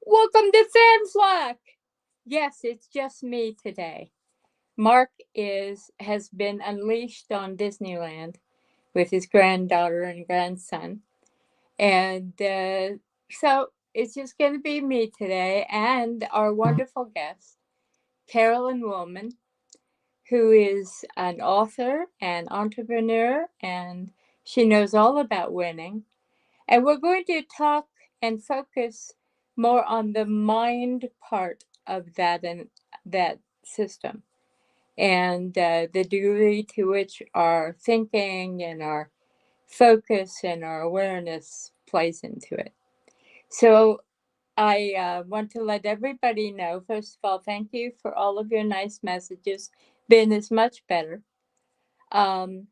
Welcome to Flak. Yes, it's just me today. Mark has been unleashed on Disneyland with his granddaughter and grandson, and so it's just going to be me today and our wonderful guest, Carolyn Wilman, who is an author and entrepreneur, and she knows all about winning. And we're going to talk and focus more on the mind part of that system and the degree to which our thinking and our focus and our awareness plays into it. So I want to let everybody know, first of all, thank you for all of your nice messages. Ben is much better. Um,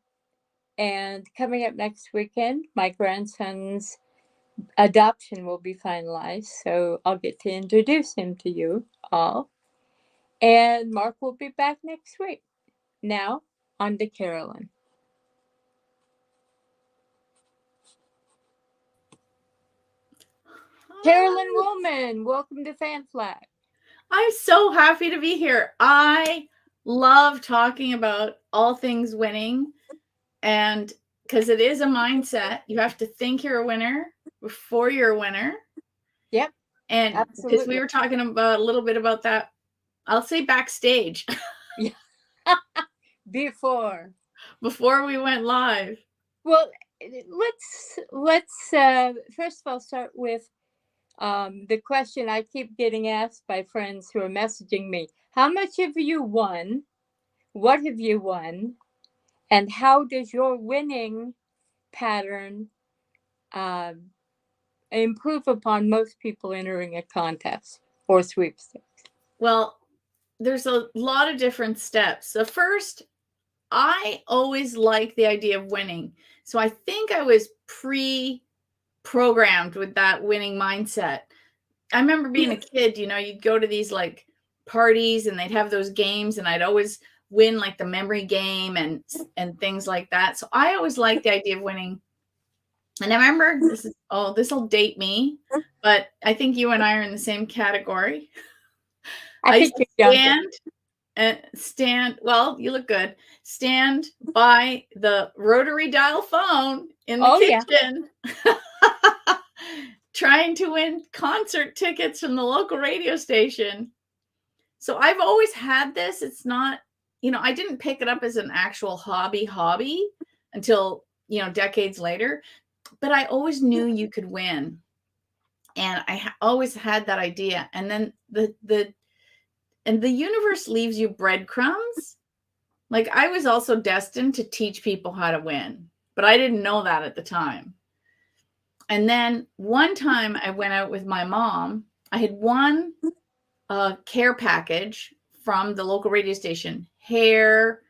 and coming up next weekend, my grandson's adoption will be finalized, so I'll get to introduce him to you all. And Mark will be back next week. Now, on to Carolyn. Carolyn Wilman, welcome to Flak. I'm so happy to be here. I love talking about all things winning, and because it is a mindset, you have to think you're a winner before you're a winner. Yep. And absolutely. because we were talking about a little bit about that, I'll say backstage. Before we went live. Well, let's first of all start with the question I keep getting asked by friends who are messaging me. How much have you won? What have you won? And how does your winning pattern improve upon most people entering a contest or sweepstakes? Well, there's a lot of different steps. So first, I always like the idea of winning. So I think I was programmed with that winning mindset. I remember being a kid, you'd go to these like parties and they'd have those games, and I'd always win like the memory game and things like that. So I always liked the idea of winning. And I remember this will date me, but I think you and I are in the same category. I think stand well, you look good. Stand by the rotary dial phone in the kitchen. Yeah. Trying to win concert tickets from the local radio station. So I've always had this. It's not, I didn't pick it up as an actual hobby until, decades later, but I always knew you could win. And I always had that idea. And then the universe leaves you breadcrumbs. Like I was also destined to teach people how to win, but I didn't know that at the time. And then one time I went out with my mom. I had won a care package from the local radio station, hair,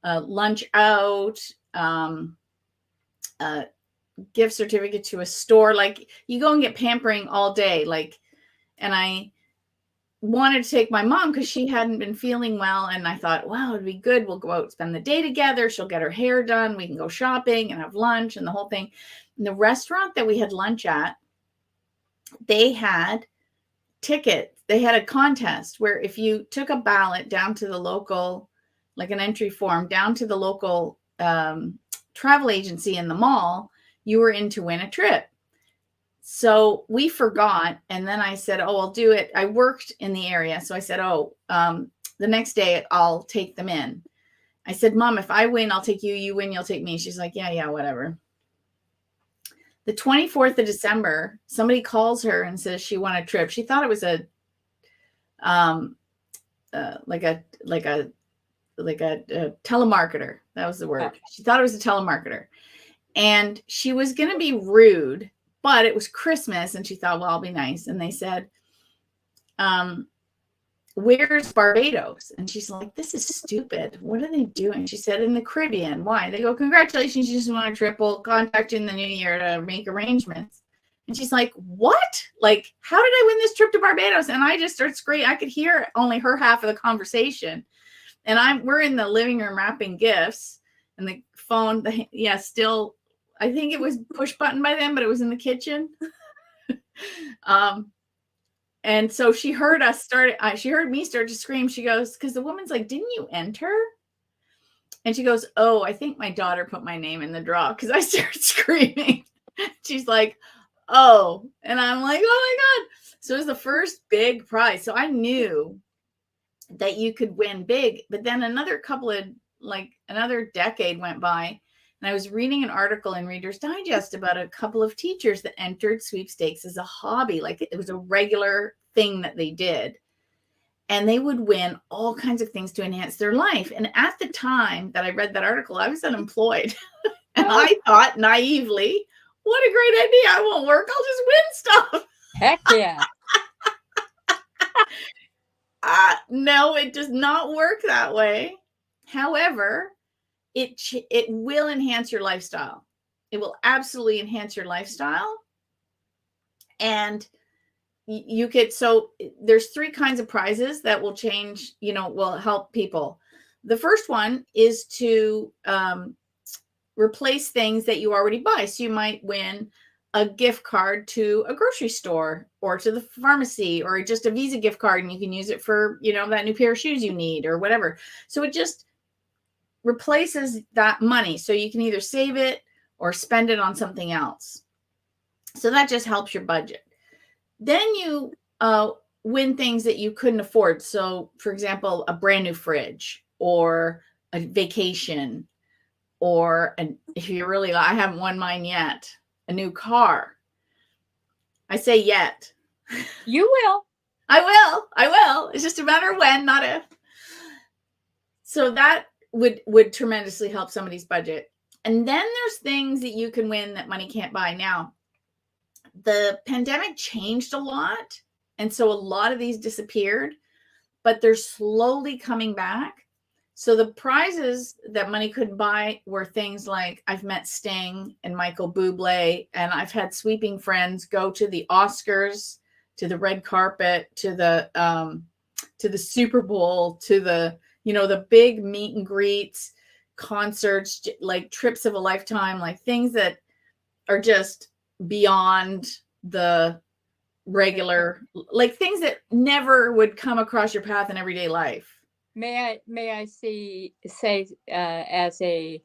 lunch out, gift certificate to a store. Like you go and get pampering all day. And I wanted to take my mom because she hadn't been feeling well. And I thought, wow, it'd be good. We'll go out and spend the day together. She'll get her hair done. We can go shopping and have lunch and the whole thing. And the restaurant that we had lunch at, they had tickets. They had a contest where if you took a ballot down to the local, like an entry form, down to the local travel agency in the mall, you were in to win a trip. So we forgot. And then I said, oh, I'll do it. I worked in the area. So I said, the next day I'll take them in. I said, Mom, if I win, I'll take you. You win, you'll take me. She's like, yeah, whatever. The 24th of December, somebody calls her and says she won a trip. She thought it was a telemarketer. That was the word. She thought it was a telemarketer. And she was going to be rude, but it was Christmas. And she thought, well, I'll be nice. And they said, where's Barbados? And she's like, this is stupid. What are they doing? She said, in the Caribbean. Why? They go, congratulations, you just won a trip. We'll contact you in the new year to make arrangements. And she's like, what? Like, how did I win this trip to Barbados? And I just started screaming. I could hear only her half of the conversation. And we're in the living room wrapping gifts, and the phone, still, I think it was push button by then, but it was in the kitchen. And so she heard she heard me start to scream. She goes, because the woman's like, didn't you enter? And she goes, oh, I think my daughter put my name in the draw, because I started screaming. She's like, oh. And I'm like, oh my God. So it was the first big prize. So I knew that you could win big. But then another decade went by, and I was reading an article in Reader's Digest about a couple of teachers that entered sweepstakes as a hobby. Like it was a regular thing that they did. And they would win all kinds of things to enhance their life. And at the time that I read that article, I was unemployed. And I thought naively, what a great idea. I won't work. I'll just win stuff. Heck yeah. No, it does not work that way. However, it will enhance your lifestyle. It will absolutely enhance your lifestyle. And you could, so there's 3 kinds of prizes that will change, will help people. The first one is to replace things that you already buy. So you might win a gift card to a grocery store or to the pharmacy, or just a Visa gift card, and you can use it for, that new pair of shoes you need or whatever. So it just replaces that money. So you can either save it or spend it on something else. So that just helps your budget. Then you win things that you couldn't afford. So, for example, a brand new fridge or a vacation, or if you really, I haven't won mine yet, a new car. I say yet. You will. I will. It's just a matter of when, not if. So that would tremendously help somebody's budget. And then there's things that you can win that money can't buy. Now, the pandemic changed a lot, and so a lot of these disappeared, but they're slowly coming back. So the prizes that money couldn't buy were things like, I've met Sting and Michael Bublé, and I've had sweeping friends go to the Oscars, to the red carpet, to the Super Bowl, to the the big meet and greets, concerts, like trips of a lifetime, like things that are just beyond the regular, like things that never would come across your path in everyday life. May I say as a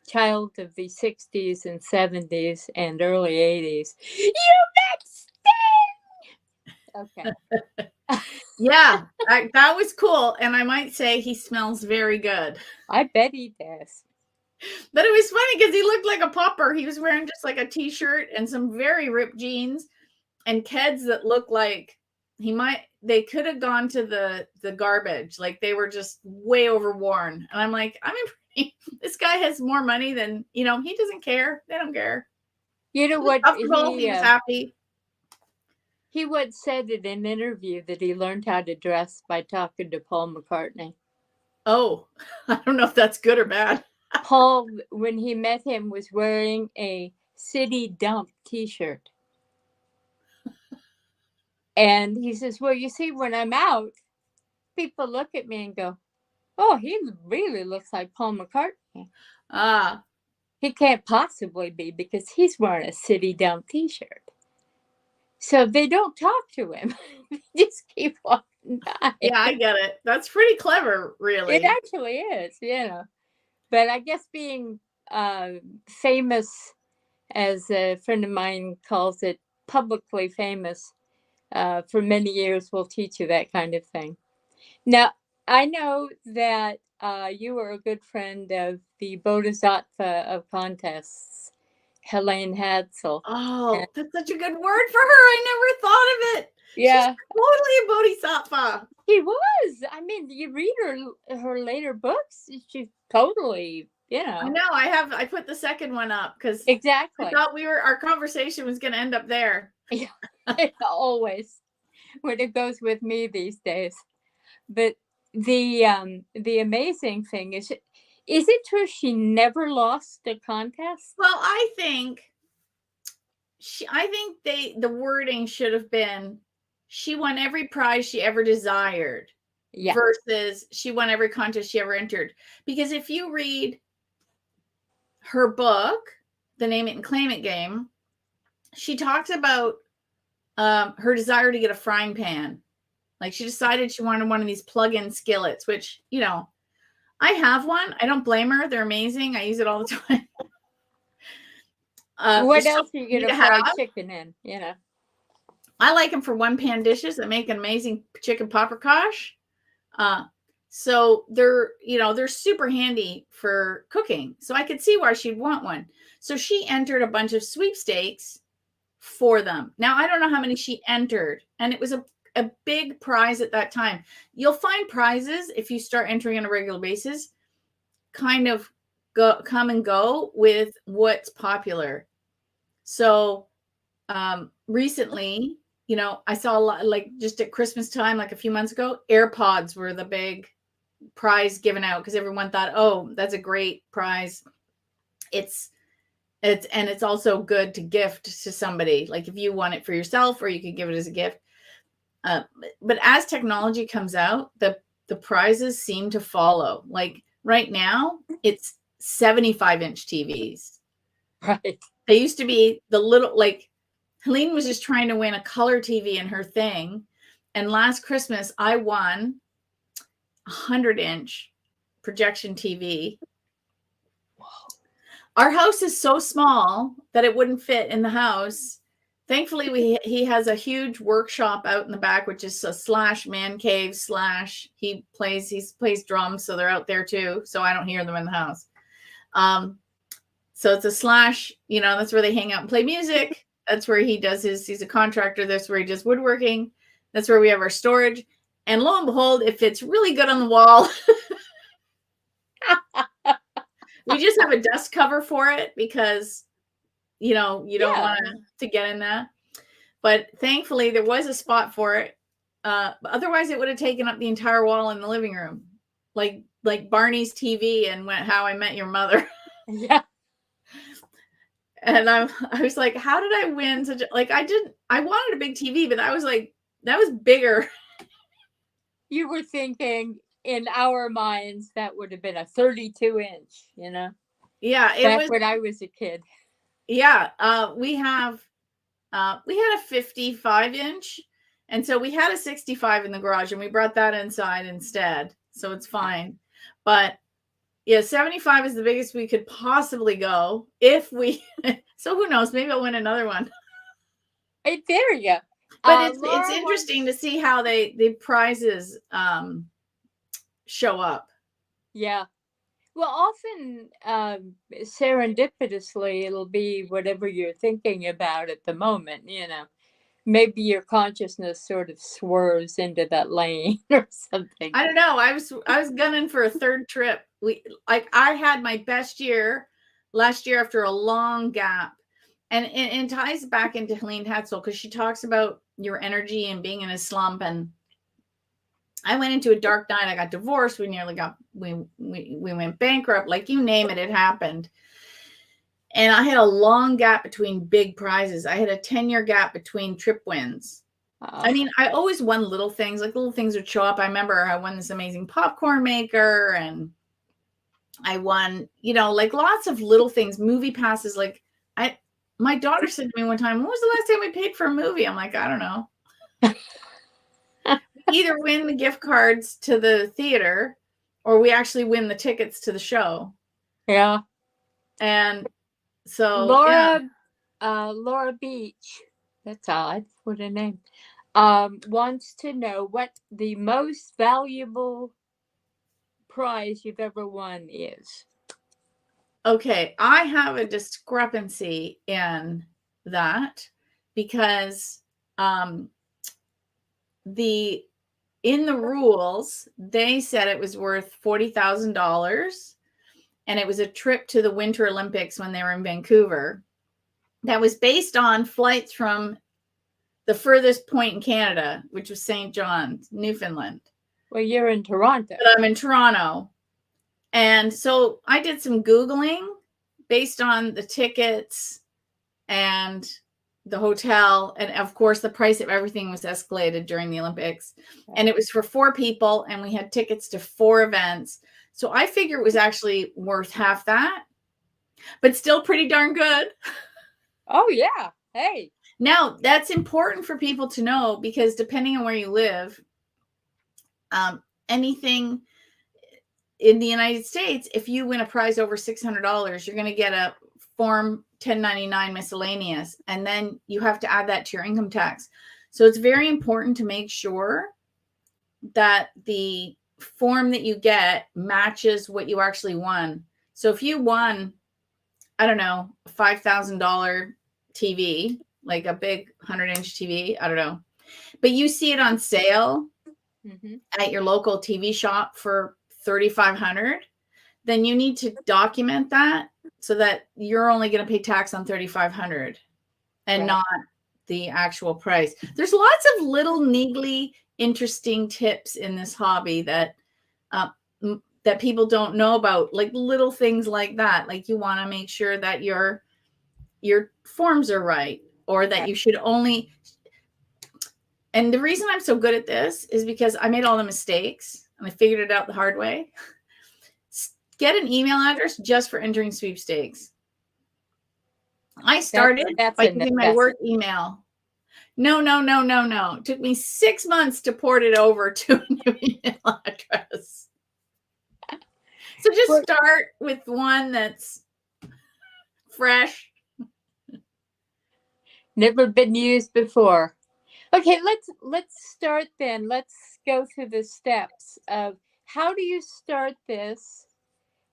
child of the 60s and 70s and early 80s, you met Sting! Okay. Yeah, that was cool. And I might say he smells very good. I bet he does. But it was funny because he looked like a pauper. He was wearing just like a t-shirt and some very ripped jeans and Keds that looked like they could have gone to the garbage. Like they were just way overworn. And I'm like, this guy has more money than, he doesn't care. They don't care. You know what? He was happy. He once said in an interview that he learned how to dress by talking to Paul McCartney. Oh, I don't know if that's good or bad. Paul, when he met him, was wearing a City Dump t-shirt. And he says, well, you see, when I'm out, people look at me and go, oh, he really looks like Paul McCartney. He can't possibly be, because he's wearing a City Dump t-shirt. So they don't talk to him. They just keep walking by. Yeah, I get it. That's pretty clever, really. It actually is, But I guess being famous, as a friend of mine calls it, publicly famous, for many years will teach you that kind of thing. Now, I know that you were a good friend of the Bodhisattva of contests, Helene Hadsel. Oh, that's such a good word for her. I never thought of it. Yeah. She's totally a bodhisattva. He was. I mean, you read her later books, she's totally, I know. I put the second one up because exactly. I thought our conversation was going to end up there. Yeah, always when it goes with me these days. But the amazing thing is it true she never lost a contest? Well, I think the wording should have been, she won every prize she ever desired, versus she won every contest she ever entered. Because if you read her book, The Name It and Claim It Game, she talks about her desire to get a frying pan. Like she decided she wanted one of these plug-in skillets, which, you know, I have one. I don't blame her. They're amazing. I use it all the time. What else are you need going to to fry have. chicken in? You know, I like them for one pan dishes that make an amazing chicken paprikash. So they're, you know, they're super handy for cooking. So I could see why she'd want one. So she entered a bunch of sweepstakes for them. Now, I don't know how many she entered, and it was a big prize at that time. You'll find prizes if you start entering on a regular basis, kind of come and go with what's popular. So recently, you know, I saw a lot, like just at Christmas time, like a few months ago, AirPods were the big prize given out because everyone thought, oh, that's a great prize. It's also good to gift to somebody. Like if you want it for yourself, or you could give it as a gift. But as technology comes out, the prizes seem to follow. Like right now, it's 75-inch TVs. right? They used to be the little, like Helene was just trying to win a color TV in her thing. And last Christmas, I won a 100-inch projection TV. Wow. Our house is so small that it wouldn't fit in the house. Thankfully, he has a huge workshop out in the back, which is a / man cave / he plays drums, so they're out there too. So I don't hear them in the house. So it's a / you know, that's where they hang out and play music. That's where he does he's a contractor. That's where he does woodworking. That's where we have our storage. And lo and behold, it fits really good on the wall. We just have a dust cover for it because, you know, you don't want to get in that. But thankfully, there was a spot for it. Otherwise, it would have taken up the entire wall in the living room, like Barney's TV and How I Met Your Mother. Yeah. And I was like, how did I win such a, like, I wanted a big TV, but that was bigger. You were thinking in our minds that would have been a 32-inch, you know? Yeah. Back when I was a kid. Yeah. We had a 55-inch. And so we had a 65 in the garage and we brought that inside instead. So it's fine. But yeah, 75 is the biggest we could possibly go if we, so who knows, maybe I'll win another one. Hey, there you go. But it's interesting to see how the prizes show up. Yeah. Well, often serendipitously, it'll be whatever you're thinking about at the moment, you know. Maybe your consciousness sort of swerves into that lane or something. I don't know. I was gunning for a third trip. I had my best year last year after a long gap. And it ties back into Helene Hetzel because she talks about your energy and being in a slump. And I went into a dark night. I got divorced. We nearly we went bankrupt. Like you name it, it happened. And I had a long gap between big prizes. I had a 10-year gap between trip wins. I mean, I always won little things. Like little things would show up. I remember I won this amazing popcorn maker, and I won, you know, like lots of little things, movie passes. Like my daughter said to me one time, when was the last time we paid for a movie? I'm like, I don't know. Either win the gift cards to the theater or we actually win the tickets to the show. Yeah. And so Laura Beach, that's odd. What a name. Wants to know what the most valuable prize you've ever won is. Okay, I have a discrepancy in that because in the rules, they said it was worth $40,000. And it was a trip to the Winter Olympics when they were in Vancouver. That was based on flights from the furthest point in Canada, which was St. John's, Newfoundland. Well, you're in Toronto. But I'm in Toronto. And so I did some Googling based on the tickets and the hotel. And of course, the price of everything was escalated during the Olympics. And it was for 4 people. And we had tickets to 4 events. So I figure it was actually worth half that, but still pretty darn good. Oh, yeah. Hey. Now, that's important for people to know because depending on where you live, anything in the United States, if you win a prize over $600, you're going to get a Form 1099 miscellaneous, and then you have to add that to your income tax. So it's very important to make sure that the form that you get matches what you actually won. So if you won, I don't know, a $5,000 TV, like a big 100-inch TV, I don't know, but you see it on sale at your local TV shop for $3,500, then you need to document that so that you're only going to pay tax on $3,500 and not the actual price. There's lots of little niggly, interesting tips in this hobby that that people don't know about, like little things like that. Like you want to make sure that your forms are right, or that you should only. And the reason I'm so good at this is because I made all the mistakes and I figured it out the hard way. Get an email address just for entering sweepstakes. I started by using my work email. No. It took me 6 months to port it over to a new email address. So just start with one that's fresh. Never been used before. Okay, let's start then. Let's go through the steps of how do you start this?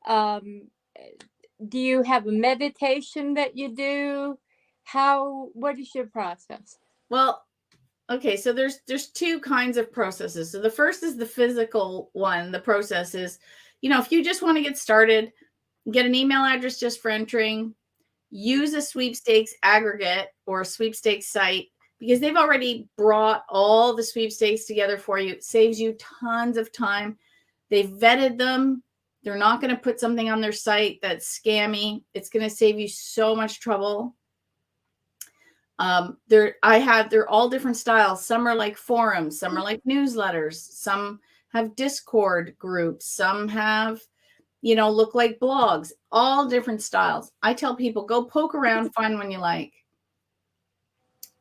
Do you have a meditation that you do? What is your process? Well, okay, so there's two kinds of processes. So the first is the physical one. The process is, if you just want to get started, get an email address just for entering, use a sweepstakes aggregate or a sweepstakes site, because they've already brought all the sweepstakes together for you. It saves you tons of time. They've vetted them. They're not going to put something on their site that's scammy. It's going to save you so much trouble. They're all different styles. Some are like forums, some are like newsletters, some have Discord groups, some have, look like blogs, all different styles. I tell people, go poke around, find one you like.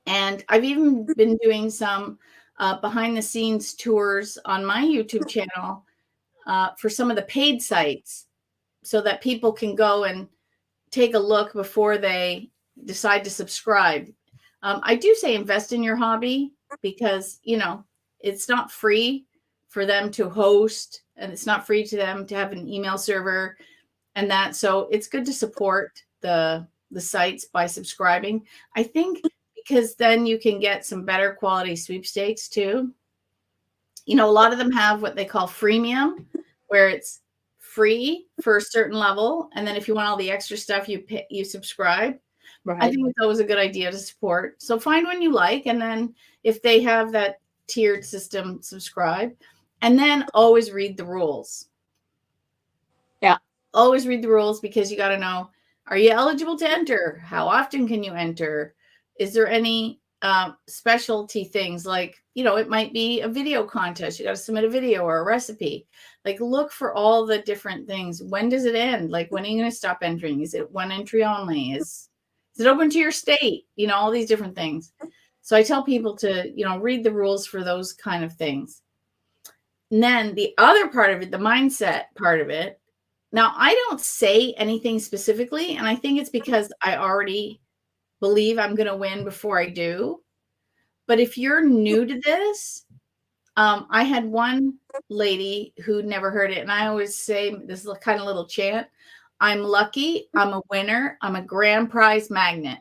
And I've even been doing some behind the scenes tours on my YouTube channel for some of the paid sites so that people can go and take a look before they decide to subscribe. I do say invest in your hobby because, it's not free for them to host, and it's not free to them to have an email server and that. So it's good to support the sites by subscribing. I think because then you can get some better quality sweepstakes too. A lot of them have what they call freemium, where it's free for a certain level. And then if you want all the extra stuff, you subscribe. Right. I think it's always a good idea to support. So find one you like. And then if they have that tiered system, subscribe. And then always read the rules. Yeah. Always read the rules, because you got to know, are you eligible to enter? How often can you enter? Is there any specialty things like, it might be a video contest. You got to submit a video or a recipe. Like look for all the different things. When does it end? Like when are you going to stop entering? Is it one entry only? Is it open to your state? All these different things. So I tell people to, read the rules for those kind of things. And then the other part of it, the mindset part of it. Now, I don't say anything specifically, and I think it's because I already believe I'm going to win before I do. But if you're new to this, I had one lady who never heard it, and I always say this kind of little chant: I'm lucky, I'm a winner, I'm a grand prize magnet.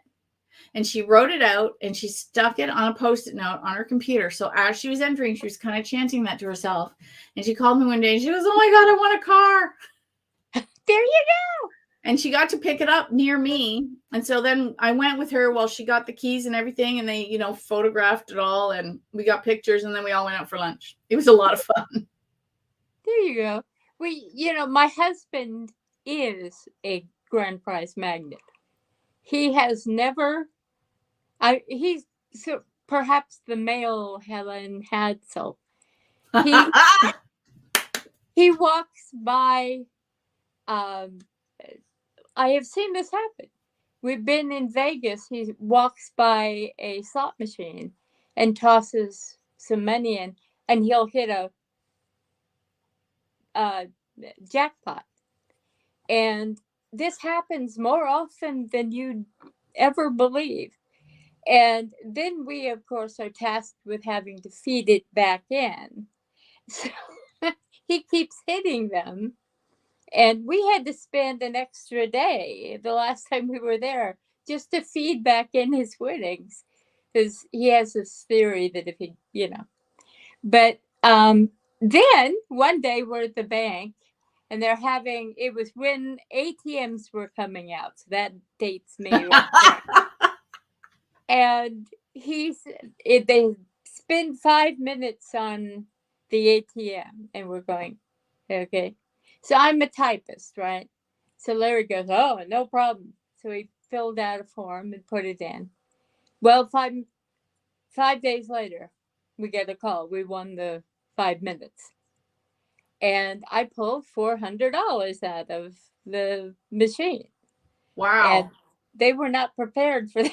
And she wrote it out and she stuck it on a Post-it note on her computer. So as she was entering, she was kind of chanting that to herself. And she called me one day and she goes, "Oh my God, I want a car." There you go. And she got to pick it up near me. And so then I went with her while she got the keys and everything. And they, photographed it all. And we got pictures. And then we all went out for lunch. It was a lot of fun. There you go. My husband is a grand prize magnet. He has never... he's perhaps the male Helen Hadsel. He walks by. I have seen this happen. we've been in Vegas. He walks by a slot machine and tosses some money in, and he'll hit a jackpot. And this happens more often than you'd ever believe. And then we, of course, are tasked with having to feed it back in. So he keeps hitting them. And we had to spend an extra day the last time we were there just to feed back in his winnings. Because he has this theory that if he, But then one day we're at the bank and they're having, it was when ATMs were coming out. So that dates me. Right there. And they spend 5 minutes on the ATM and we're going, okay. So I'm a typist, right? So Larry goes, oh, no problem. So he filled out a form and put it in. Well, five days later, we get a call. We won the 5 minutes. And I pulled $400 out of the machine. Wow. And they were not prepared for that.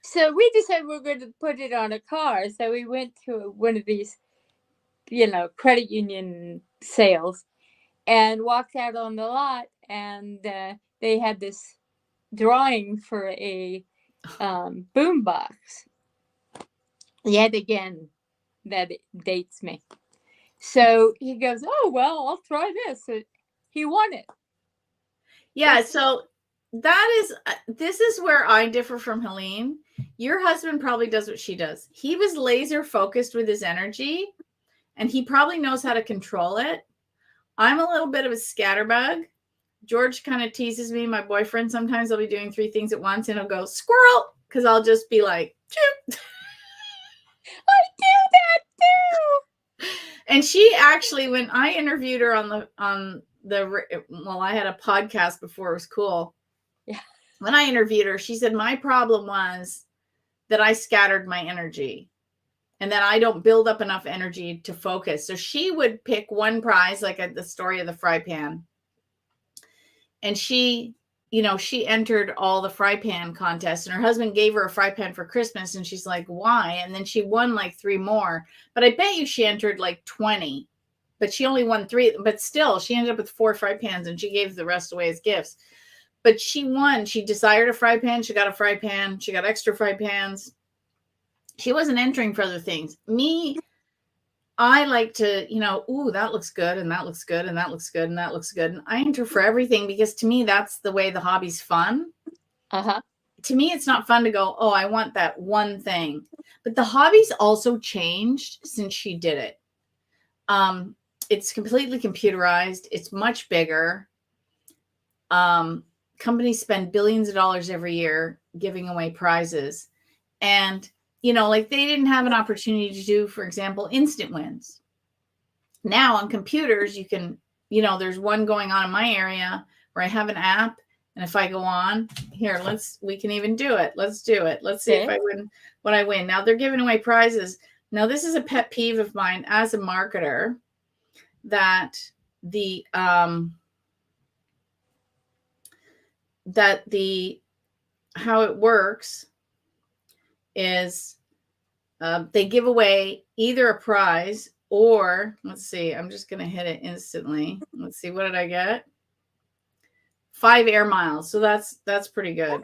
So we decided we were going to put it on a car. So we went to one of these, credit union sales and walked out on the lot. And they had this drawing for a boom box. Yet again, that dates me. So he goes, oh, well, I'll try this. So he won it. Yeah. So this is where I differ from Helene. Your husband probably does what she does. He was laser focused with his energy and he probably knows how to control it. I'm a little bit of a scatterbug. George kind of teases me. My boyfriend, sometimes I'll be doing 3 things at once and he'll go squirrel because I'll just be like, choo. I do that too. And she actually, when I interviewed her I had a podcast before it was cool. Yeah. When I interviewed her, she said, my problem was that I scattered my energy and that I don't build up enough energy to focus. So she would pick one prize, like the story of the fry pan. And she entered all the fry pan contests and her husband gave her a fry pan for Christmas. And she's like, why? And then she won like 3 more, but I bet you she entered like 20, but she only won 3, but still she ended up with 4 fry pans and she gave the rest away as gifts. But she won. She desired a fry pan. She got a fry pan. She got extra fry pans. She wasn't entering for other things. Me, I like to, ooh, that looks good. And that looks good. And that looks good. And that looks good. And I enter for everything because to me, that's the way the hobby's fun. Uh-huh. To me, it's not fun to go, oh, I want that one thing. But the hobby's also changed since she did it. It's completely computerized. It's much bigger. Companies spend billions of dollars every year giving away prizes. And, like they didn't have an opportunity to do, for example, instant wins. Now on computers, you can, there's one going on in my area where I have an app. And if I go on here, we can even do it. Let's do it. Let's see if I win what I win. Now they're giving away prizes. Now this is a pet peeve of mine as a marketer that how it works is they give away either a prize or let's see, I'm just going to hit it instantly. Let's see, what did I get? 5 air miles. So that's pretty good.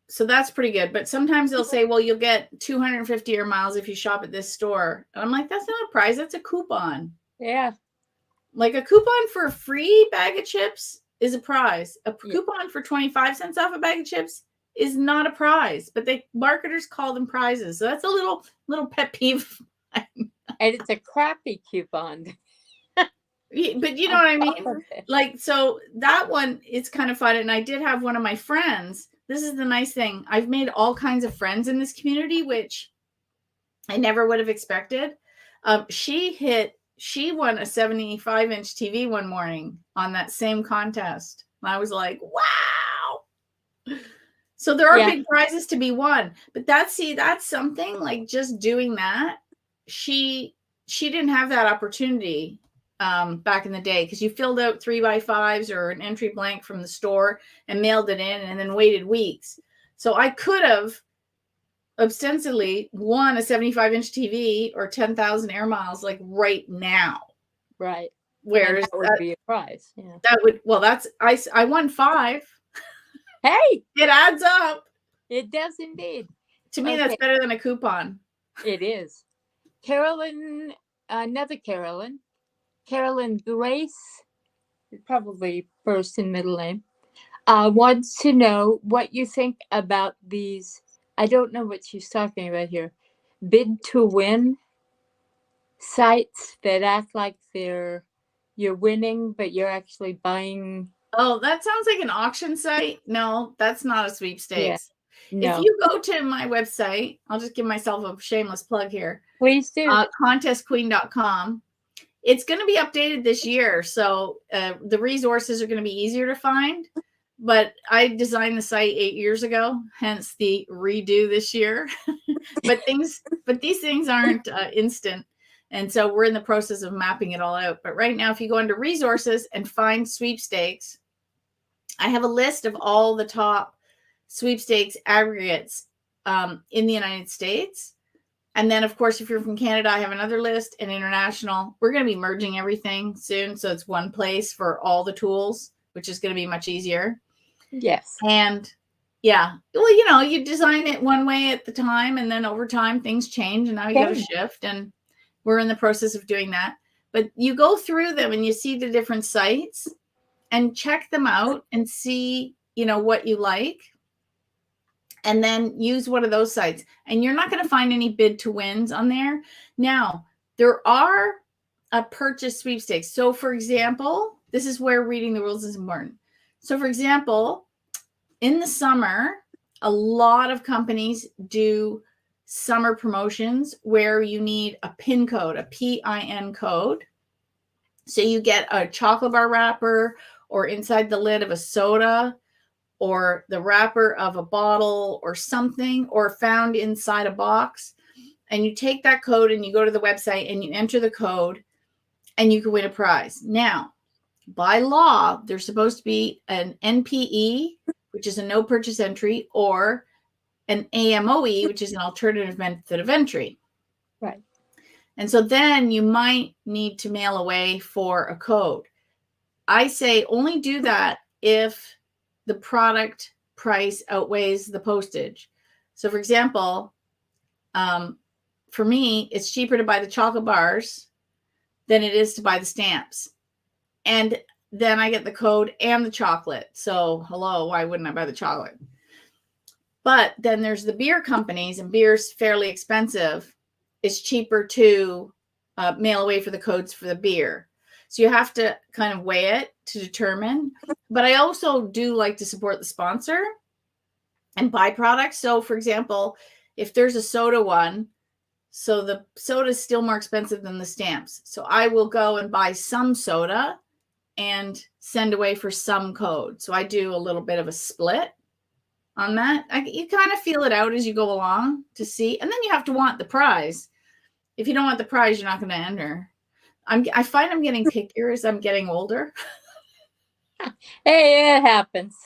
So that's pretty good. But sometimes they'll say, well, you'll get 250 air miles if you shop at this store. And I'm like, that's not a prize. That's a coupon. Yeah. Like a coupon for a free bag of chips is a prize. A coupon for 25 cents off a bag of chips is not a prize, but marketers call them prizes. So that's a little pet peeve. And it's a crappy coupon. But you know what I mean? Like, so that one, it's kind of fun. And I did have one of my friends. This is the nice thing. I've made all kinds of friends in this community, which I never would have expected. She won a 75-inch TV one morning on that same contest. And I was like, wow. So there are big prizes to be won. But that's something like just doing that. She didn't have that opportunity back in the day, because you filled out 3x5s or an entry blank from the store and mailed it in and then waited weeks. So I could have ostensibly won a 75-inch TV or 10,000 air miles like right now. Right. Whereas that would be a prize. Yeah. That would, well, I won 5. Hey, it adds up. It does indeed. To me, that's better than a coupon. It is. Carolyn, another Carolyn Grace, probably first and middle name, wants to know what you think about these. I don't know what she's talking about here. Bid to win sites that act like you're winning, but you're actually buying. Oh, that sounds like an auction site. No, that's not a sweepstakes. Yeah, no. If you go to my website, I'll just give myself a shameless plug here. Please do. Contestqueen.com. It's going to be updated this year. So the resources are going to be easier to find. But I designed the site 8 years ago, hence the redo this year. but these things aren't instant. And so we're in the process of mapping it all out. But right now, if you go under resources and find sweepstakes, I have a list of all the top sweepstakes aggregates in the United States. And then, of course, if you're from Canada, I have another list, and international. We're going to be merging everything soon. So it's one place for all the tools, which is going to be much easier. Yes. And yeah, well, you design it one way at the time, and then over time things change, and now you got to shift. And we're in the process of doing that. But you go through them and you see the different sites and check them out and see, what you like. And then use one of those sites. And you're not going to find any bid to wins on there. Now, there are a purchase sweepstakes. So, for example, this is where reading the rules is important. So, for example, in the summer, a lot of companies do summer promotions where you need a PIN code, a PIN code. So you get a chocolate bar wrapper or inside the lid of a soda or the wrapper of a bottle or something, or found inside a box. And you take that code and you go to the website and you enter the code and you can win a prize. Now, by law, there's supposed to be an NPE, which is a no purchase entry, or an AMOE, which is an alternative method of entry. Right. And so then you might need to mail away for a code. I say only do that if the product price outweighs the postage. So, for example, for me, it's cheaper to buy the chocolate bars than it is to buy the stamps. And then I get the code and the chocolate. So, hello, why wouldn't I buy the chocolate? But then there's the beer companies, and beer's fairly expensive. It's cheaper to mail away for the codes for the beer. So you have to kind of weigh it to determine. But I also do like to support the sponsor and buy products. So, for example, if there's a soda one, so the soda is still more expensive than the stamps. So I will go and buy some soda and send away for some code. So I do a little bit of a split on that. You kind of feel it out as you go along to see. And then you have to want the prize. If you don't want the prize, you're not going to enter. I find I'm getting pickier as I'm getting older. Hey, it happens.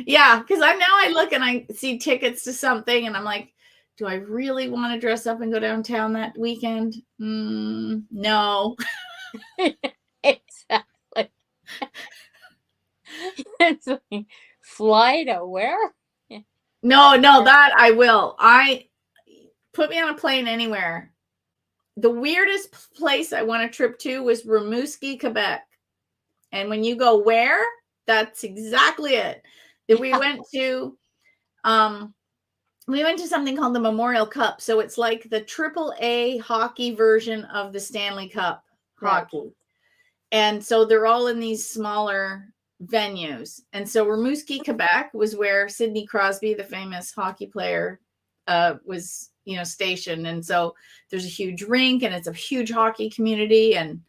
Yeah, because I look and I see tickets to something and I'm like, do I really want to dress up and go downtown that weekend? No. Exactly. It's like, fly to where? No, that I will. Put me on a plane anywhere. The weirdest place I went a trip to was Rimouski, Quebec. And when you go where, that's exactly it. That we went to something called the Memorial Cup. So it's like the AAA hockey version of the Stanley Cup hockey. And so they're all in these smaller venues. And so Rimouski, Quebec was where Sidney Crosby, the famous hockey player, was stationed. And so there's a huge rink and it's a huge hockey community. And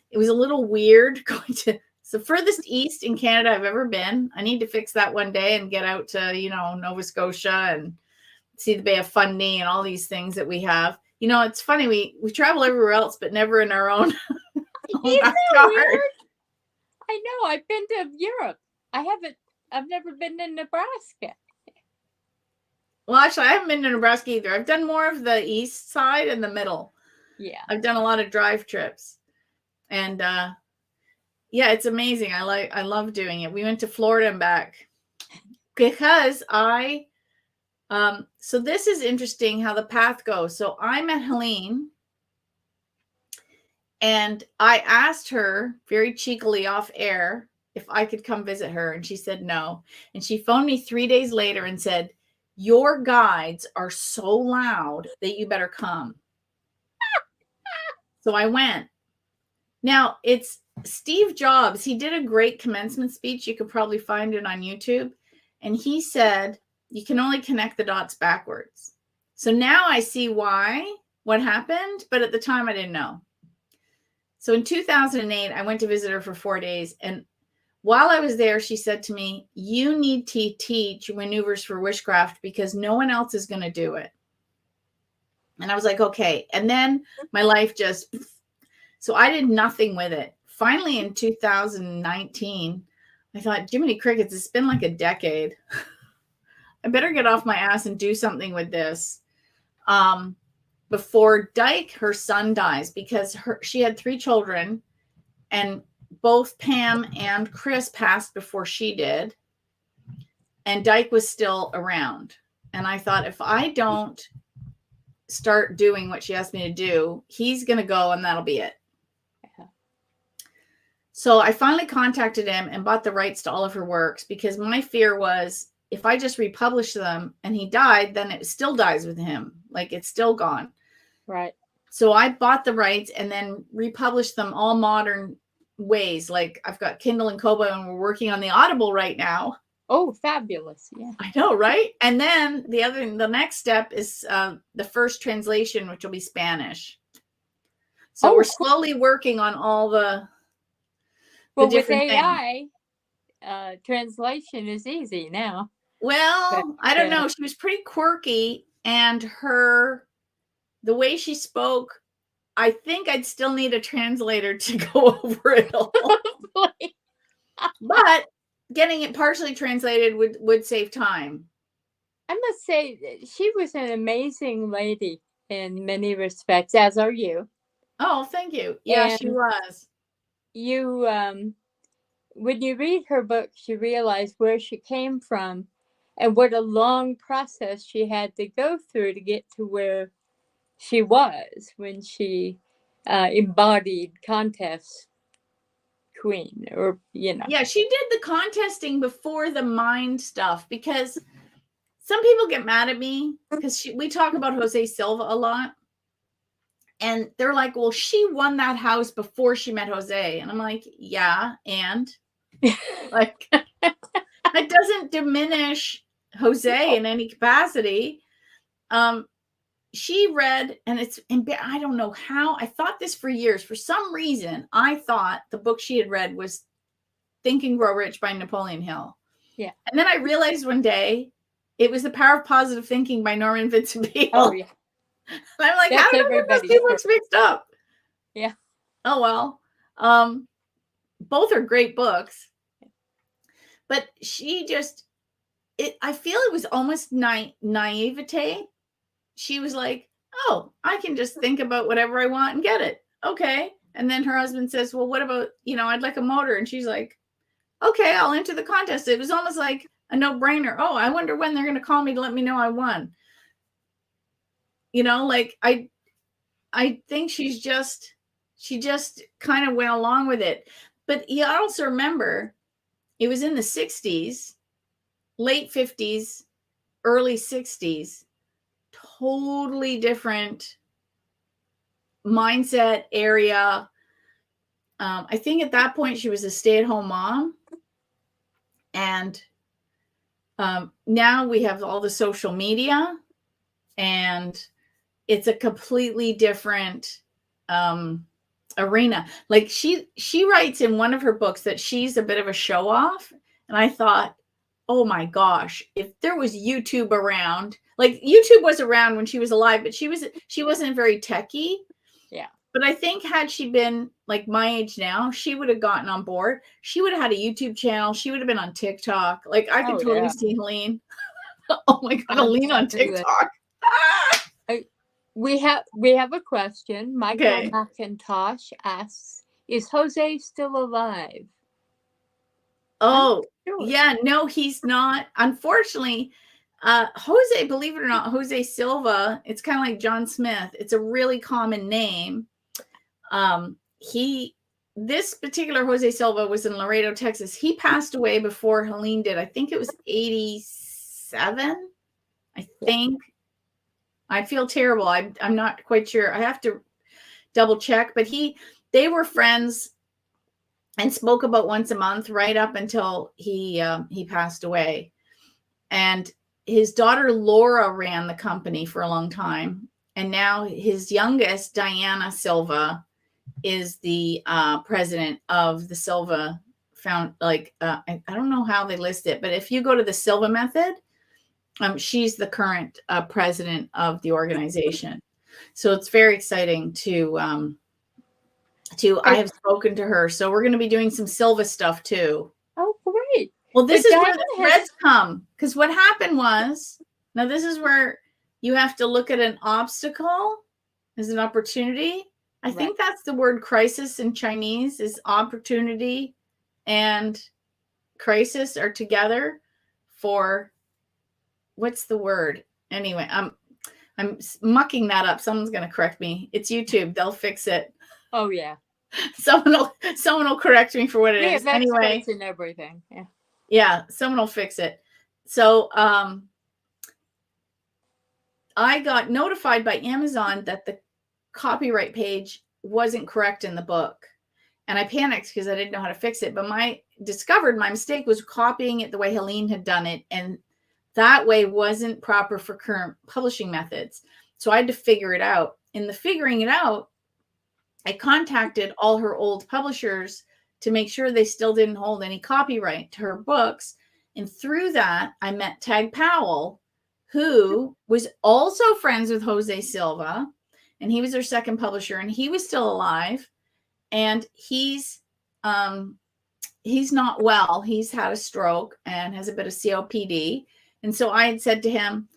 it was a little weird going to it's the furthest east in Canada I've ever been. I need to fix that one day and get out to, Nova Scotia and see the Bay of Fundy and all these things that we have. It's funny, we travel everywhere else, but never in our own Isn't that backyard. weird? I know. I've been to Europe. I've never been to Nebraska. Well, actually, I haven't been to Nebraska either. I've done more of the east side and the middle. Yeah. I've done a lot of drive trips. And yeah, it's amazing. I love doing it. We went to Florida and back because so this is interesting how the path goes. So I met Helene and I asked her very cheekily off air if I could come visit her. And she said no. And she phoned me 3 days later and said, your guides are so loud that you better come. So I went. Now it's Steve Jobs. He did a great commencement speech. You could probably find it on YouTube. And he said, you can only connect the dots backwards. So now I see what happened, but at the time I didn't know. So in 2008, I went to visit her for 4 days. And while I was there, she said to me, you need to teach maneuvers for witchcraft because no one else is going to do it. And I was like, okay. And then my life just, so I did nothing with it. Finally, in 2019, I thought, Jiminy Crickets, it's been like a decade. I better get off my ass and do something with this before Dyke, her son, dies, because she had 3 children and both Pam and Chris passed before she did. And Dyke was still around. And I thought, if I don't start doing what she asked me to do, he's going to go and that'll be it. Yeah. So I finally contacted him and bought the rights to all of her works because my fear was if I just republish them and he died, then it still dies with him. Like it's still gone. Right. So I bought the rights and then republished them all modern ways. Like I've got Kindle and Kobo and we're working on the Audible right now. Oh, fabulous. Yeah. I know, right? And then the next step is the first translation, which will be Spanish. So we're slowly working on all the different with AI, translation is easy now. Well, I don't know. She was pretty quirky and the way she spoke, I think I'd still need a translator to go over it all. But getting it partially translated would save time. I must say, she was an amazing lady in many respects, as are you. Oh, thank you. Yeah, and she was. You, when you read her book, you realize where she came from and what a long process she had to go through to get to where she was when she embodied Contest Queen, or Yeah, she did the contesting before the mind stuff because some people get mad at me because we talk about Jose Silva a lot, and they're like, "Well, she won that house before she met Jose," and I'm like, "Yeah, and like it doesn't diminish Jose in any capacity." She read, and I don't know how, I thought this for years. For some reason, I thought the book she had read was Think and Grow Rich by Napoleon Hill. Yeah. And then I realized one day it was The Power of Positive Thinking by Norman Vincent Peale. Oh, yeah. And I'm like, how did I get those 2 books mixed up? Yeah. Oh, well. Both are great books. But she just, I feel it was almost naivete. She was like, oh, I can just think about whatever I want and get it. Okay. And then her husband says, well, what about, I'd like a motor. And she's like, okay, I'll enter the contest. It was almost like a no-brainer. Oh, I wonder when they're going to call me to let me know I won. Like I think she just kind of went along with it. But you also remember it was in the 60s, late 50s, early 60s. Totally different mindset area. I think at that point she was a stay-at-home mom. And now we have all the social media and it's a completely different arena. Like she writes in one of her books that she's a bit of a show-off. And I thought, oh my gosh, if there was YouTube around, like YouTube was around when she was alive, but she wasn't very techie. Yeah. But I think had she been like my age now, she would have gotten on board. She would have had a YouTube channel. She would have been on TikTok. Like I could totally see Helene. Oh my God, Helene on TikTok. We have a question. Michael Okay. McIntosh asks, "Is Jose still alive?" Oh, Sure. yeah, no, he's not. Unfortunately, Jose, believe it or not, Jose Silva, it's kind of like John Smith. It's a really common name. This particular Jose Silva was in Laredo, Texas. He passed away before Helene did. I think it was 87. I think. I feel terrible. I'm not quite sure. I have to double check, but they were friends and spoke about once a month right up until he passed away. And his daughter Laura ran the company for a long time, and now his youngest, Diana Silva, is the president of the Silva I don't know how they list it, but if you go to the Silva Method, she's the current president of the organization. So it's very exciting to I have spoken to her. So we're going to be doing some Silva stuff too. Oh, great. Well, this is where the threads come. Because what happened was, now this is where you have to look at an obstacle as an opportunity. I think that's the word crisis in Chinese, is opportunity and crisis are together for, what's the word? Anyway, I'm mucking that up. Someone's going to correct me. It's YouTube. They'll fix it. Oh yeah. Someone will correct me for what it is. Anyway, and everything. Yeah. Yeah, someone will fix it. So I got notified by Amazon that the copyright page wasn't correct in the book. And I panicked because I didn't know how to fix it. But discovered my mistake was copying it the way Helene had done it. And that way wasn't proper for current publishing methods. So I had to figure it out. In the figuring it out, I contacted all her old publishers to make sure they still didn't hold any copyright to her books. And through that, I met Tag Powell, who was also friends with Jose Silva. And he was her second publisher, and he was still alive. And he's not well. He's had a stroke and has a bit of COPD. And so I had said to him,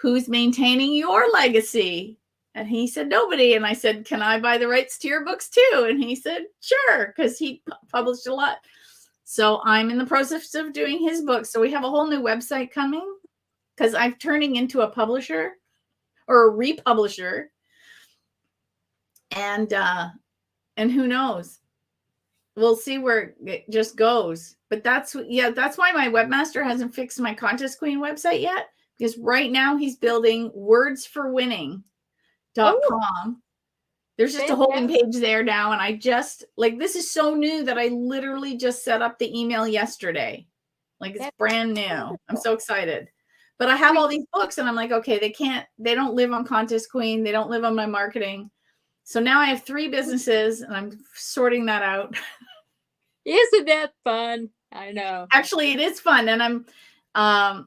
"Who's maintaining your legacy?" And he said, "Nobody." And I said, "Can I buy the rights to your books too?" And he said, "Sure," because he published a lot. So I'm in the process of doing his books. So we have a whole new website coming because I'm turning into a publisher or a republisher. And who knows? We'll see where it just goes. But that's why my webmaster hasn't fixed my Contest Queen website yet, because right now he's building wordsforwinning.com. There's just a holding page there now. And I just, like, this is so new that I literally just set up the email yesterday. Like, it's brand new. I'm so excited. But I have all these books and I'm like, okay, they don't live on Contest Queen. They don't live on my marketing. So now I have 3 businesses and I'm sorting that out. Isn't that fun? I know. Actually, it is fun. And I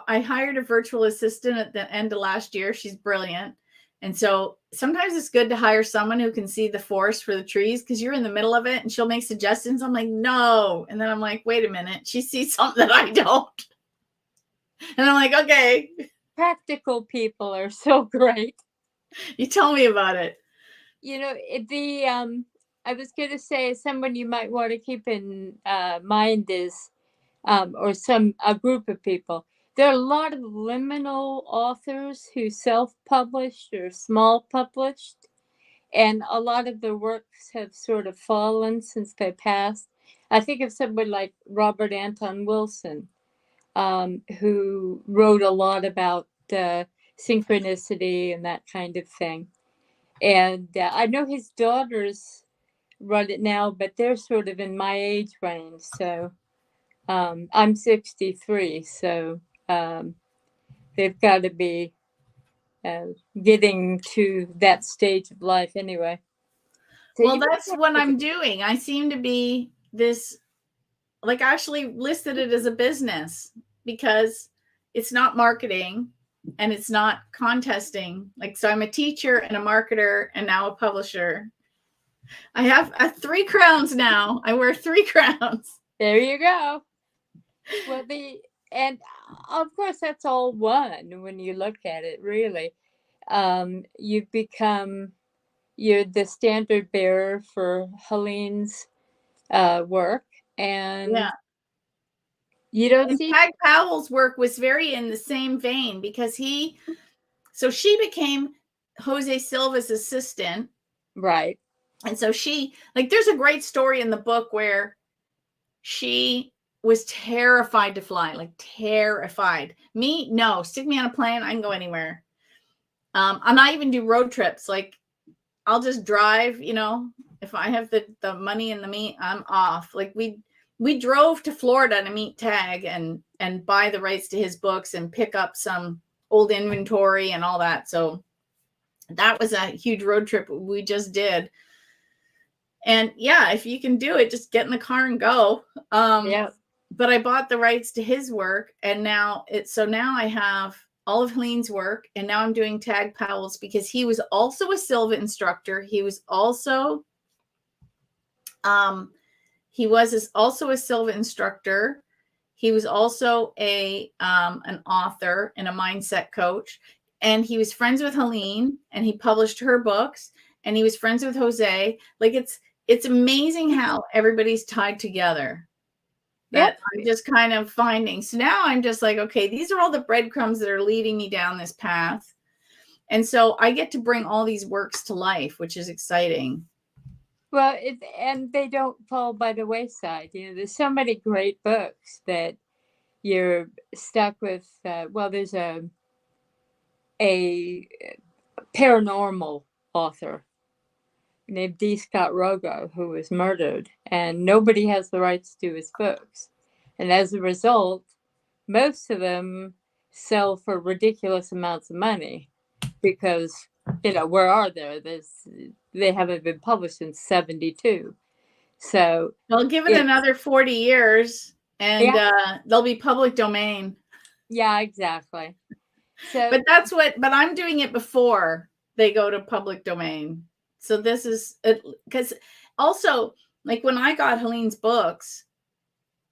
hired a virtual assistant at the end of last year. She's brilliant. And so sometimes it's good to hire someone who can see the forest for the trees, because you're in the middle of it and she'll make suggestions. I'm like, no. And then I'm like, wait a minute. She sees something that I don't. And I'm like, okay. Practical people are so great. You tell me about it. You know, I was going to say someone you might want to keep in mind is, or a group of people. There are a lot of liminal authors who self-published or small published, and a lot of their works have sort of fallen since they passed. I think of someone like Robert Anton Wilson, who wrote a lot about synchronicity and that kind of thing. And I know his daughters run it now, but they're sort of in my age range. So I'm 63, so they've got to be getting to that stage of life anyway. So well, that's what I'm doing. I seem to be this, like, actually listed it as a business because it's not marketing and it's not contesting. Like, so I'm a teacher and a marketer and now a publisher. I have 3 crowns now. I wear 3 crowns. There you go. Well, and of course that's all one when you look at it, really. You've become, you're the standard bearer for Helene's work, and Yeah. you don't And see. Tag Powell's work was very in the same vein because she became Jose Silva's assistant. Right. And so there's a great story in the book where she was terrified to fly, like terrified. Me, no, stick me on a plane, I can go anywhere. I'm not even do road trips. Like I'll just drive, if I have the money and the meat, I'm off. Like we drove to Florida to meet Tag and buy the rights to his books and pick up some old inventory and all that. So that was a huge road trip we just did. And yeah, if you can do it, just get in the car and go. Yeah. But I bought the rights to his work, and now I have all of Helene's work, and now I'm doing Tag Powell's because he was also a Silva instructor. He was also also a Silva instructor. He was also an author and a mindset coach, and he was friends with Helene, and he published her books, and he was friends with Jose. Like it's amazing how everybody's tied together. That I'm just kind of finding. So now I'm just like, okay, these are all the breadcrumbs that are leading me down this path. And so I get to bring all these works to life, which is exciting. Well, and they don't fall by the wayside. There's so many great books that you're stuck with. Well, there's a paranormal author named D. Scott Rogo who was murdered, and nobody has the rights to his books. And as a result, most of them sell for ridiculous amounts of money because, where are they haven't been published since 1972. So I'll give it another 40 years and they'll be public domain. Yeah, exactly. So, but I'm doing it before they go to public domain. So this is because also, like when I got Helene's books,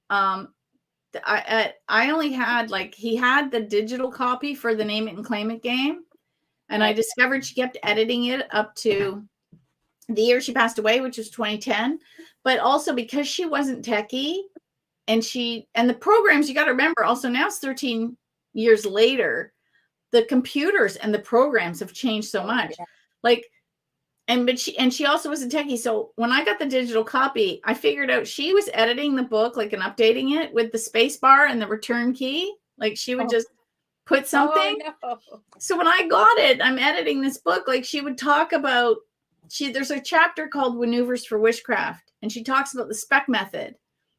I only had he had the digital copy for the Name It and Claim It game. And I discovered she kept editing it up to the year she passed away, which was 2010. But also because she wasn't techie and the programs, you got to remember also now it's 13 years later, the computers and the programs have changed so much. But she also was a techie. So when I got the digital copy, I figured out she was editing the book, and updating it with the space bar and the return key. Like she would just put something. No. So when I got it, I'm editing this book. She would talk about, there's a chapter called Maneuvers for Witchcraft, and she talks about the spec method.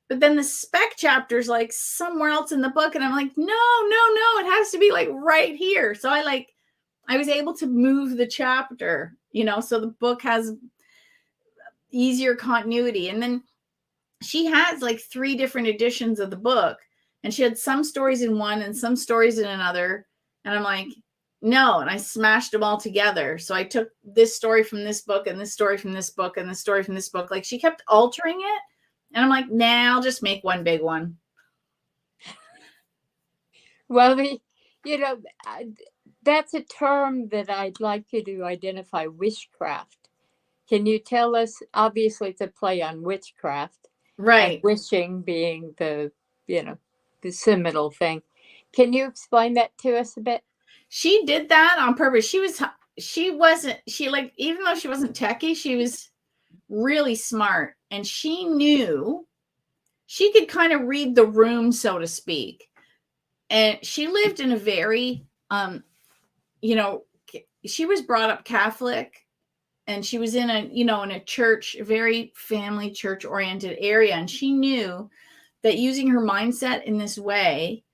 But then the spec chapter is somewhere else in the book. And I'm like, no, it has to be right here. So I was able to move the chapter, so the book has easier continuity. And then she has 3 different editions of the book, and she had some stories in one and some stories in another. And I'm like, no. And I smashed them all together. So I took this story from this book and this story from this book and this story from this book. She kept altering it. And I'm like, nah, I'll just make one big one. Well, that's a term that I'd like you to identify, witchcraft. Can you tell us, obviously it's a play on witchcraft. Right. And wishing being the seminal thing. Can you explain that to us a bit? She did that on purpose. Even though she wasn't techie, she was really smart. And she knew she could kind of read the room, so to speak. And she lived in a very, she was brought up Catholic, and she was in a church, a very family church oriented area. And she knew that using her mindset in this way,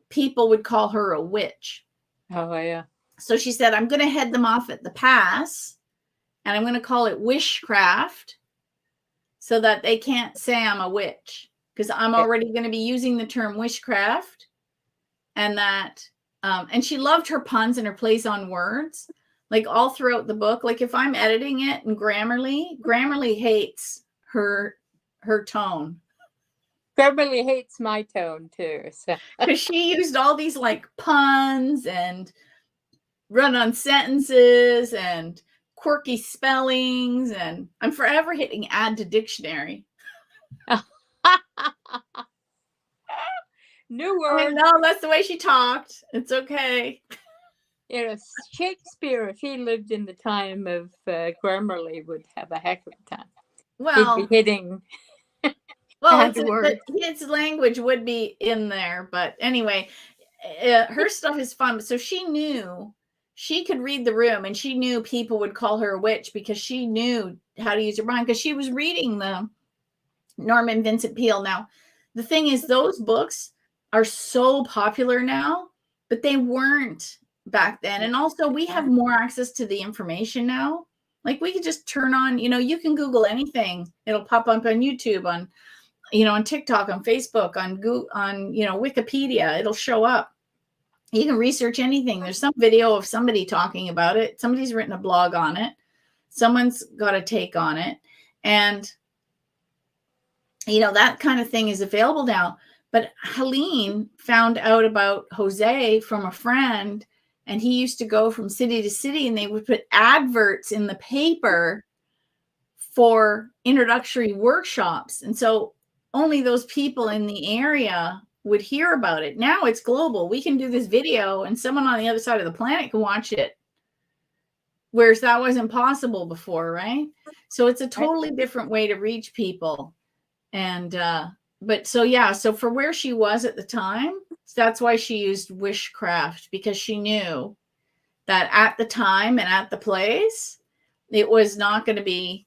people would call her a witch. Oh, yeah. So she said, I'm going to head them off at the pass, and I'm going to call it wishcraft so that they can't say I'm a witch, because I'm already going to be using the term wishcraft. And that, and she loved her puns and her plays on words. like all throughout the book. Like if I'm editing it and Grammarly hates her tone. Beverly hates my tone too. So Because she used all these like puns and run-on sentences and quirky spellings, and I'm forever hitting add to dictionary. new I word. mean, no, that's the way she talked. It's okay. You know, Shakespeare, if he lived in the time of Grammarly, would have a heck of a time. He'd be Well, hitting well, add words. his language would be in there, but anyway, her stuff is fun. So she knew she could read the room, and she knew people would call her a witch because she knew how to use her mind because she was reading the Norman Vincent Peale. Now, the thing is, those books are so popular now, but they weren't back then. And also, we have more access to the information now. Like we could just turn on, you can Google anything. It'll pop up on YouTube, on TikTok, on Facebook, on Google, on, Wikipedia. It'll show up. You can research anything. There's some video of somebody talking about it. Somebody's written a blog on it. Someone's got a take on it. And that kind of thing is available now. But Helene found out about Jose from a friend, and he used to go from city to city, and they would put adverts in the paper for introductory workshops. And so only those people in the area would hear about it. Now it's global. We can do this video and someone on the other side of the planet can watch it. Whereas that wasn't possible before, right? So it's a totally different way to reach people. And so for where she was at the time, that's why she used wishcraft, because she knew that at the time and at the place, it was not going to be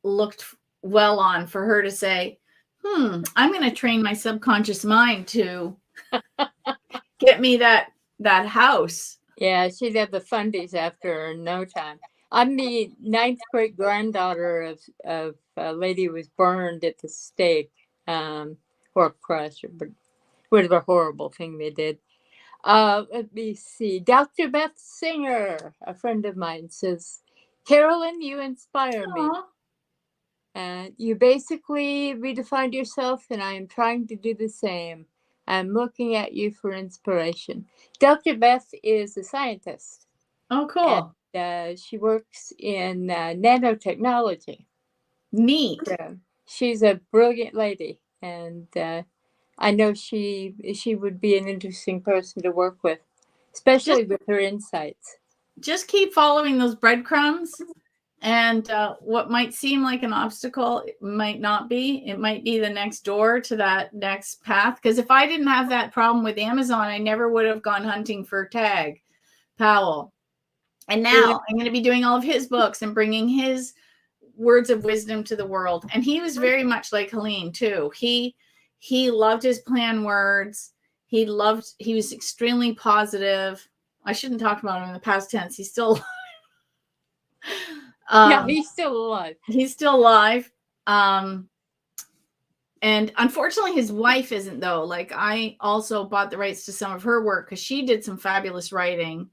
looked well on for her to say, I'm going to train my subconscious mind to get me that house. Yeah, she'd have the fundies after her in no time. I'm the 9th great granddaughter of a lady who was burned at the stake, or crushed, but whatever horrible thing they did. Let me see. Dr. Beth Singer, a friend of mine, says, Carolyn, you inspire me. You basically redefined yourself, and I am trying to do the same. I'm looking at you for inspiration. Dr. Beth is a scientist. Oh, cool. And, she works in nanotechnology. Neat. She's a brilliant lady, and I know she would be an interesting person to work with, especially with her insights. Just keep following those breadcrumbs. And what might seem like an obstacle, it might not be. It might be the next door to that next path. Because if I didn't have that problem with Amazon, I never would have gone hunting for Tag Powell. And now I'm going to be doing all of his books and bringing his words of wisdom to the world. And he was very much like Helene too. He loved his plan words. He was extremely positive. I shouldn't talk about him in the past tense. He's still yeah, he's still alive. He's still alive. And unfortunately, his wife isn't, though. Like, I also bought the rights to some of her work because she did some fabulous writing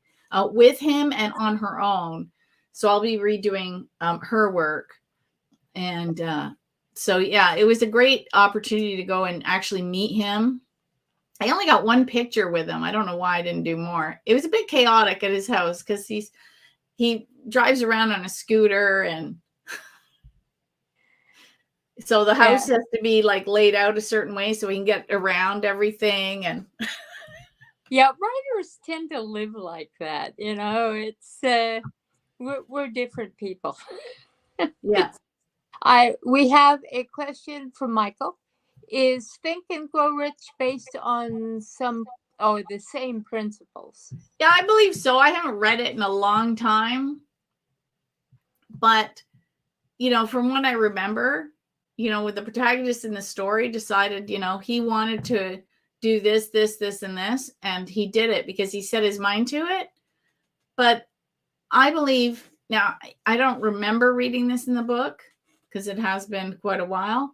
with him and on her own. So I'll be redoing her work. And so, yeah, it was a great opportunity to go and actually meet him. I only got one picture with him. I don't know why I didn't do more. It was a bit chaotic at his house because he drives around on a scooter, and so the house has to be like laid out a certain way so he can get around everything. And yeah, writers tend to live like that. It's we're different people. Yeah. We have a question from Michael. Is Think and Grow Rich based on the same principles? Yeah, I believe so. I haven't read it in a long time. But, from what I remember, with the protagonist in the story decided, he wanted to do this, this, this, and this. And he did it because he set his mind to it. But I believe, now, I don't remember reading this in the book because it has been quite a while.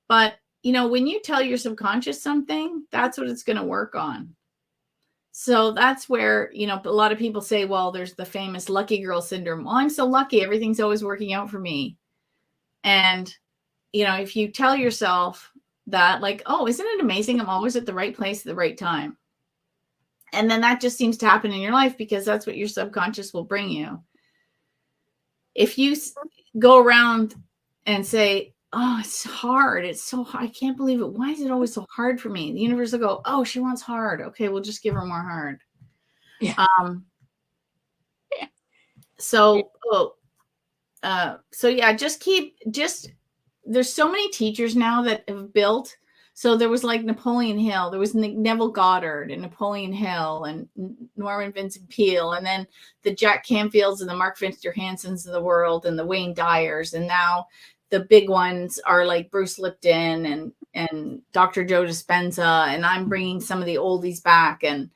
But, when you tell your subconscious something, that's what it's going to work on. So that's where, you know, a lot of people say, well, there's the famous lucky girl syndrome. Well, I'm so lucky. Everything's always working out for me. And, you know, if you tell yourself that, like, oh, isn't it amazing? I'm always at the right place at the right time. And then that just seems to happen in your life because that's what your subconscious will bring you. If you go around and say, oh, it's hard. It's so hard. I can't believe it. Why is it always so hard for me? The universe will go, oh, she wants hard. Okay, we'll just give her more hard. Yeah. So yeah, there's so many teachers now that have built. So there was like Napoleon Hill, there was Neville Goddard and Napoleon Hill and Norman Vincent Peale, and then the Jack Canfields and the Mark Finster Hansons of the world and the Wayne Dyers. And now the big ones are like Bruce Lipton and Dr. Joe Dispenza. And I'm bringing some of the oldies back and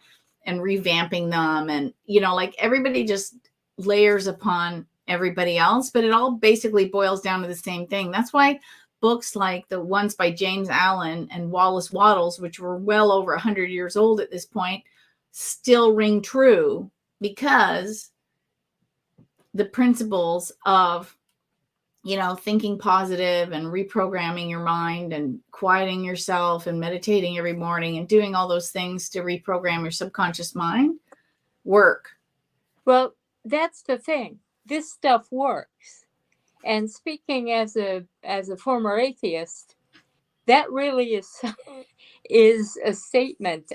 revamping them. And, you know, like everybody just layers upon everybody else, but it all basically boils down to the same thing. That's why books like the ones by James Allen and Wallace Wattles, which were well over 100 years old at this point, still ring true, because the principles of, you know, thinking positive and reprogramming your mind and quieting yourself and meditating every morning and doing all those things to reprogram your subconscious mind work. Well, that's the thing. This stuff works. And speaking as a former atheist, that really is a statement.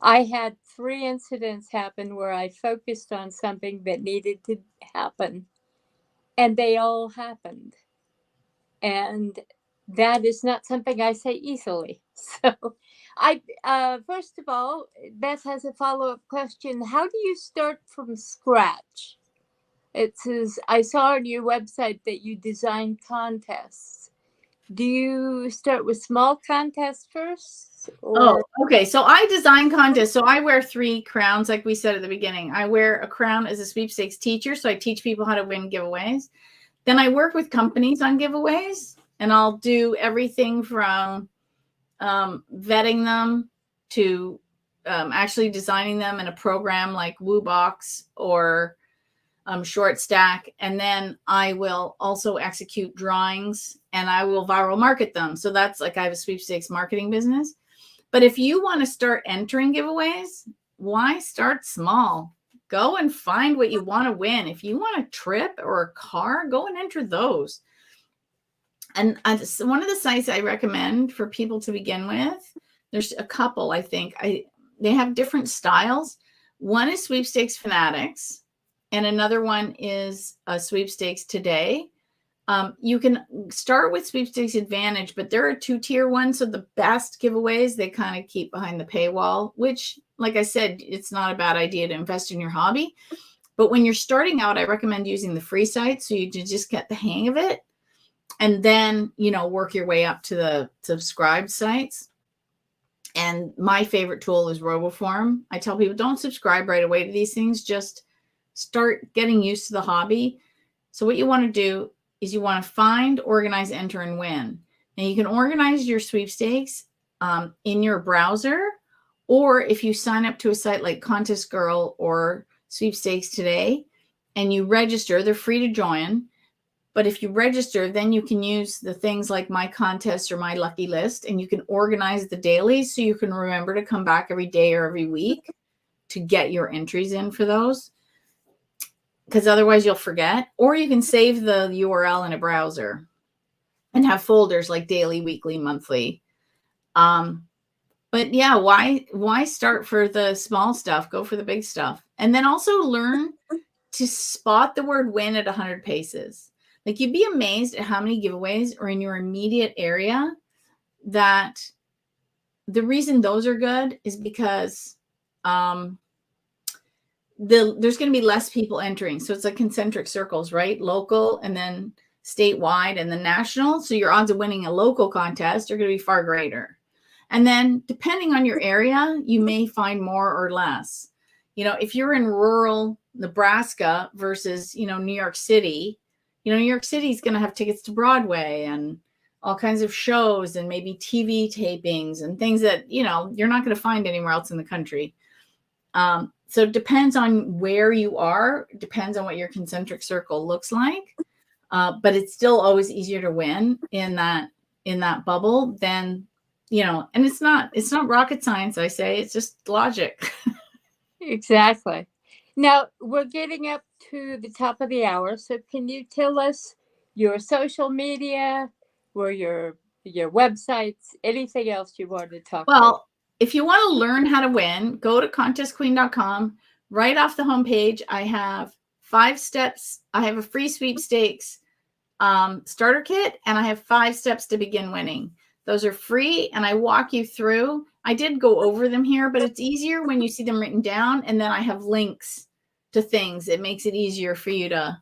I had 3 incidents happen where I focused on something that needed to happen, and they all happened. And that is not something I say easily. So first of all, Beth has a follow-up question. How do you start from scratch? It says, I saw on your website that you design contests. Do you start with small contests first? Oh, okay. So I design contests. So I wear 3 crowns, like we said at the beginning. I wear a crown as a sweepstakes teacher. So I teach people how to win giveaways. Then I work with companies on giveaways, and I'll do everything from vetting them to actually designing them in a program like WooBox or Short Stack. And then I will also execute drawings and I will viral market them. So that's like, I have a sweepstakes marketing business. But if you want to start entering giveaways, why start small? Go and find what you want to win. If you want a trip or a car, go and enter those. And one of the sites I recommend for people to begin with, there's a couple, I think. They have different styles. One is Sweepstakes Fanatics, and another one is Sweepstakes Today. You can start with Sweepstakes Advantage, but there are 2-tier ones. So the best giveaways, they kind of keep behind the paywall, which, like I said, it's not a bad idea to invest in your hobby. But when you're starting out, I recommend using the free site so you just get the hang of it. And then, you know, work your way up to the subscribed sites. And my favorite tool is RoboForm. I tell people, don't subscribe right away to these things. Just start getting used to the hobby. So what you want to do is you want to find, organize, enter, and win. Now you can organize your sweepstakes in your browser, or if you sign up to a site like Contest Girl or Sweepstakes Today and you register, they're free to join. But if you register, then you can use the things like My Contest or My Lucky List, and you can organize the dailies so you can remember to come back every day or every week to get your entries in for those, because otherwise you'll forget. Or you can save the URL in a browser and have folders like daily, weekly, monthly. But yeah, why start for the small stuff? Go for the big stuff. And then also learn to spot the word win at 100 paces. Like, you'd be amazed at how many giveaways are in your immediate area that the reason those are good is because there's going to be less people entering. So it's like concentric circles, right? Local and then statewide and then national. So your odds of winning a local contest are going to be far greater. And then depending on your area, you may find more or less. You know, if you're in rural Nebraska versus, you know, New York City, you know, New York City is going to have tickets to Broadway and all kinds of shows and maybe TV tapings and things that, you know, you're not going to find anywhere else in the country. So it depends on where you are, depends on what your concentric circle looks like. But it's still always easier to win in that bubble than, and it's not rocket science, I say, it's just logic. Exactly. Now we're getting up to the top of the hour. So can you tell us your social media or your websites, anything else you want to talk about? Well, if you want to learn how to win, go to contestqueen.com. Right off the homepage, I have 5 steps. I have a free sweepstakes starter kit, and I have 5 steps to begin winning. Those are free, and I walk you through. I did go over them here, but it's easier when you see them written down, and then I have links to things. It makes it easier for you to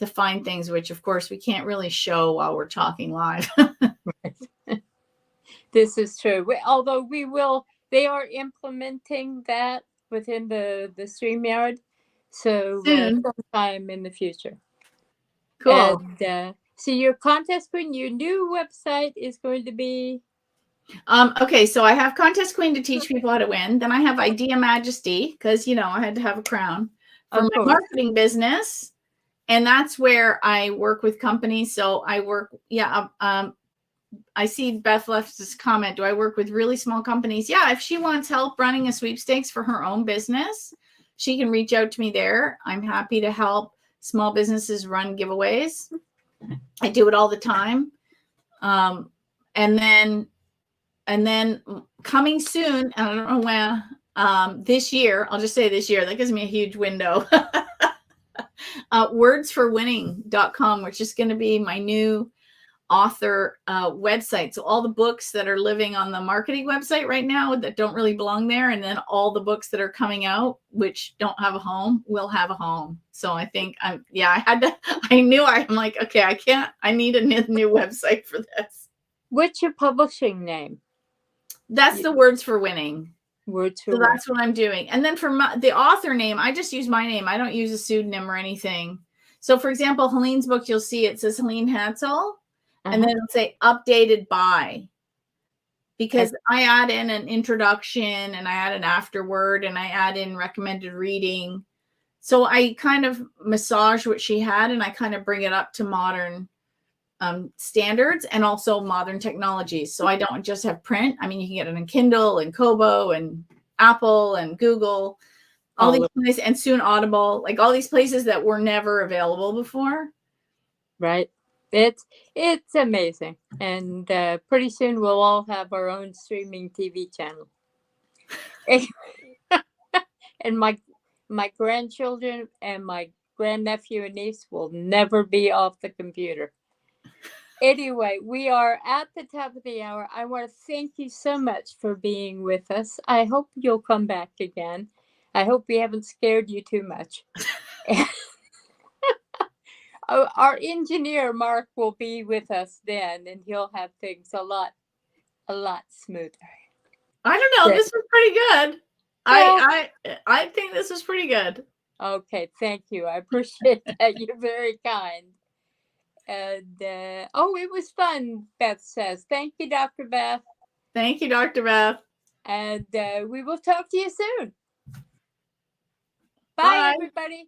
find things, which of course we can't really show while we're talking live. This is true. Although they are implementing that within the StreamYard. So Soon. sometime in the future. Cool. And so your Contest Queen, your new website is going to be? Okay, so I have Contest Queen to teach people how to win. Then I have Idea Majesty, because, I had to have a crown for my marketing business. And that's where I work with companies. So I work, I see Beth left this comment. Do I work with really small companies? Yeah, if she wants help running a sweepstakes for her own business, she can reach out to me there. I'm happy to help small businesses run giveaways. I do it all the time. And then coming soon, I don't know when, this year, I'll just say this year, that gives me a huge window. Wordsforwinning.com, which is going to be my new author website. So all the books that are living on the marketing website right now that don't really belong there, and then all the books that are coming out which don't have a home will have a home. So I think I'm like, okay, I need a new website for this. What's your publishing name? That's the Words for Winning. Words for So Winning. that's what I'm doing. And then for the author name, I just use my name. I don't use a pseudonym or anything. So for example, Helene's book, you'll see it says Helene Hatzel. And then it'll say updated by, because I add in an introduction and I add an afterword and I add in recommended reading. So I kind of massage what she had and I kind of bring it up to modern standards and also modern technologies. So I don't just have print. I mean, you can get it on Kindle and Kobo and Apple and Google, all these places, and soon Audible, like all these places that were never available before. Right. It's amazing. And pretty soon we'll all have our own streaming TV channel. And my grandchildren and my grandnephew and niece will never be off the computer. Anyway, we are at the top of the hour. I want to thank you so much for being with us. I hope you'll come back again. I hope we haven't scared you too much. Our engineer, Mark, will be with us then, and he'll have things a lot smoother. I don't know. This was pretty good. I think this was pretty good. Okay, thank you. I appreciate that. You're very kind. And it was fun, Beth says. Thank you, Dr. Beth. Thank you, Dr. Beth. And we will talk to you soon. Bye. Everybody.